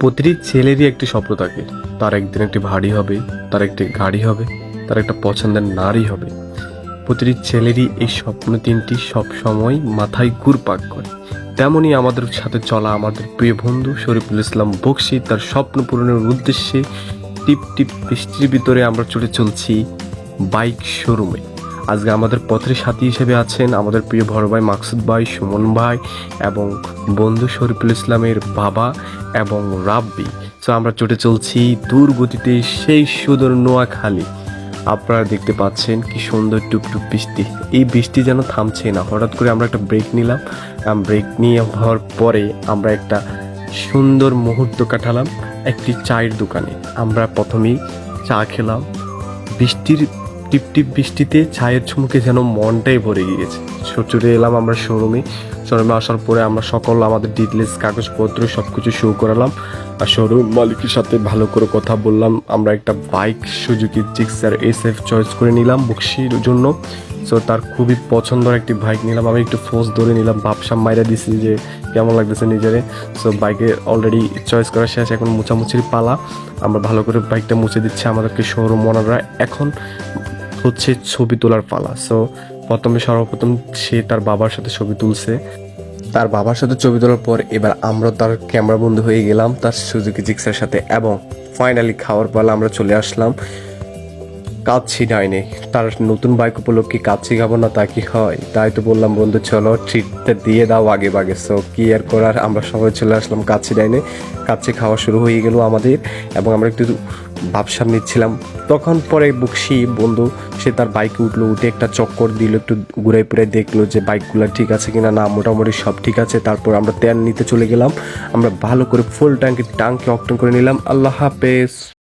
প্রতিটি ছেলেরই একটি স্বপ্ন থাকে, তার একদিন একটি বাড়ি হবে, তার একটি গাড়ি হবে, তার একটা পছন্দের নারী হবে। প্রতিটি ছেলেরই এই স্বপ্ন তিনটি সব সময় মাথায় ঘুরপাক করে। তেমনই আমাদের সাথে চলা আমাদের প্রিয় বন্ধু শরীফুল ইসলাম বকশী তার স্বপ্ন পূরণের উদ্দেশ্যে টিপ টিপ বৃষ্টির ভিতরে আমরা চলছি বাইক শোরুমে। আজকে আমাদের পথের সাথী হিসেবে আছেন আমাদের প্রিয় বড় ভাই মাকসুদ ভাই, সুমন ভাই এবং বন্ধু শরীফুল ইসলামের বাবা এবং রাব্বি। তো আমরা চলছি দূর গতিতে সেই সুদূর নোয়াখালী। আপনারা দেখতে পাচ্ছেন কি সুন্দর টুপটুপ বৃষ্টি। এই বৃষ্টি যেন থামছে না। হঠাৎ করে আমরা একটা ব্রেক নিলাম। ব্রেক নিয়ে হওয়ার পরে আমরা একটা সুন্দর মুহূর্ত কাটালাম একটি চায়ের দোকানে। আমরা প্রথমেই চা খেলাম। বৃষ্টির টিপটিপ বৃষ্টিতে চায়ের চুমুকে যেন মনটাই ভরে গিয়েছে। চলে এলাম আমরা শোরুমে আসার পরে আমরা সকল আমাদের ডিটেলস কাগজপত্র সব কিছু শো করালাম আর শোরুম মালিকের সাথে ভালো করে কথা বললাম। আমরা একটা bike Suzuki Gixxer SF choice করে নিলাম বকশীর জন্য। সো তার খুবই পছন্দের একটি বাইক নিলাম। আমি একটু ফোর্স ধরে নিলাম, ভাবসাম মাইরা দিছি যে কেমন লাগতেছে নিজেরে। সো বাইকে অলরেডি চয়েস করা শেষ, এখন মুছামুছির পালা। আমরা ভালো করে বাইকটা মুছে দিচ্ছি। আমাদেরকে শোরুম ওনাররা এখন হচ্ছে ছবি তোলার পালা। সো সর্বপ্রথম সে তার বাবার সাথে ছবি তুলছে। তার বাবার সাথে ছবি তোলার পর এবার আমরা তার ক্যামেরা বন্ধু হয়ে গেলাম তার সুজুকি জিক্সার সাথে। এবং ফাইনালি খাওয়ার পালা আমরা চলে আসলাম কাচ্ছি ডাইনে। তার নতুন বাইক উপলক্ষে কাচ্ছি খাবো না তা কি হয়? তাই তো বললাম বন্ধু চলো ট্রিটটা দিয়ে দাও আগে বাগে। সো কি আর করার, আমরা সবাই চলে আসলাম কাচ্ছি ডাইনে। কাচ্ছি খাওয়া শুরু হয়ে গেল আমাদের এবং আমরা একটু ভাবসাব নিচ্ছিলাম। তখন পরে বকশী বন্ধু সে তার বাইকে উঠলো, উঠে একটা চক্কর দিল, একটু ঘুরে পুরে দেখলো যে বাইকগুলো ঠিক আছে কিনা। না, মোটামুটি সব ঠিক আছে। তারপর আমরা তেল নিতে চলে গেলাম। আমরা ভালো করে ফুল ট্যাঙ্কি অকটেন করে নিলাম। আল্লাহ হাফেজ।